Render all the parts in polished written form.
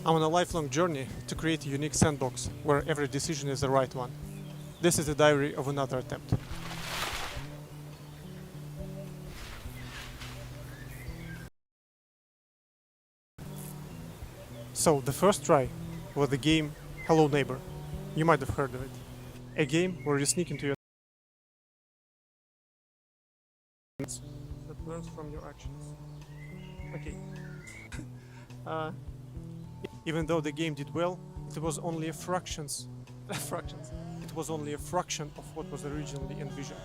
I'm on a lifelong journey to create a unique sandbox where every decision is the right one. This is the diary of another attempt. So, the first try was the game Hello Neighbor. You might have heard of it. A game where you sneak into your that learns from your actions. Okay. Even though the game did well, it was only a fraction of what was originally envisioned.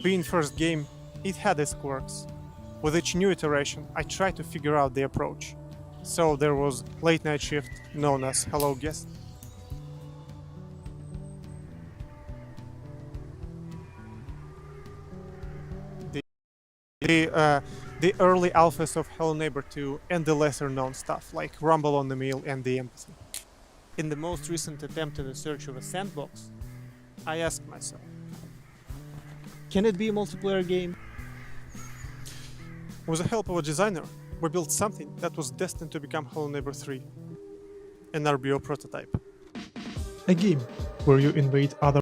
Being first game, it had its quirks. With each new iteration, I tried to figure out the approach. So there was late night shift, known as Hello Guest. The early alphas of Hello Neighbor 2 and the lesser known stuff like Rumble on the Mill and the Empathy. In the most recent attempt in the search of a sandbox, I asked myself, can it be a multiplayer game? With the help of a designer, we built something that was destined to become Hello Neighbor 3, an RBO prototype. A game where you invade other,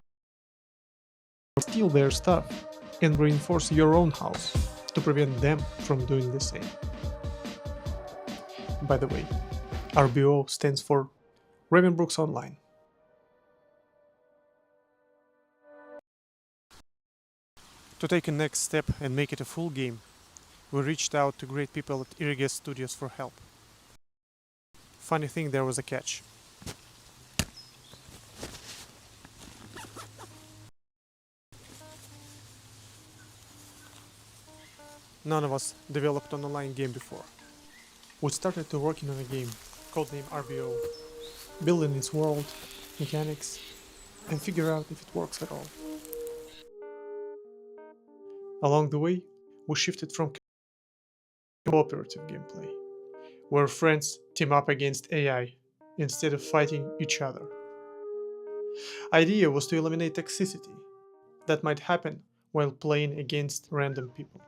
steal their stuff, and reinforce your own house to prevent them from doing the same. By the way, RBO stands for Ravenbrooks Online. To take a next step and make it a full game, we reached out to great people at yyyy Studios for help. Funny thing, there was a catch. None of us developed an online game before. We started to working on a game, codenamed RBO, building its world, mechanics, and figure out if it works at all. Along the way, we shifted from cooperative gameplay, where friends team up against AI instead of fighting each other. Idea was to eliminate toxicity that might happen while playing against random people,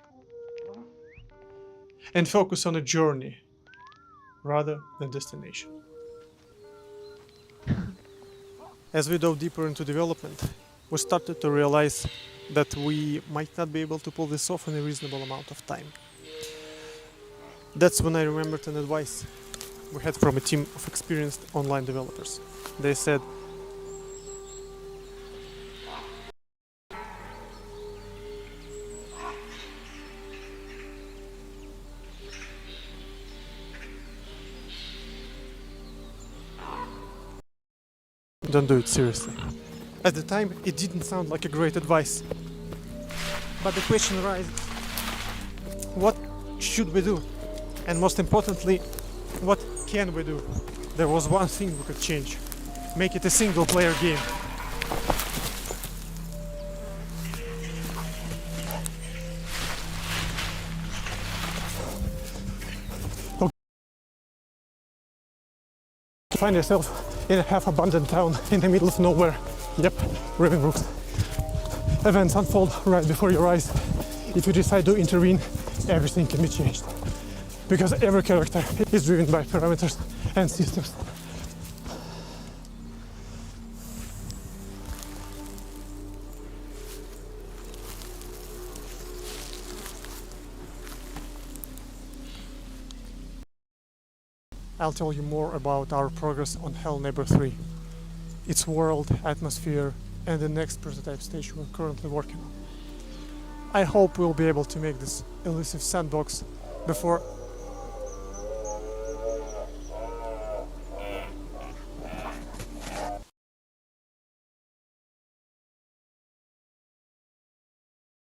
and focus on a journey rather than destination. As we dove deeper into development, we started to realize that we might not be able to pull this off in a reasonable amount of time. That's when I remembered an advice we had from a team of experienced online developers. They said, don't do it seriously. At the time, it didn't sound like a great advice. But the question arises, what should we do? And most importantly, what can we do? There was one thing we could change. Make it a single-player game. Find yourself in a half-abandoned town in the middle of nowhere. Yep, Ravenbrooks. Events unfold right before your eyes. If you decide to intervene, everything can be changed. Because every character is driven by parameters and systems. I'll tell you more about our progress on Hello Neighbor 3, its world, atmosphere, and the next prototype stage we're currently working on. I hope we'll be able to make this elusive sandbox before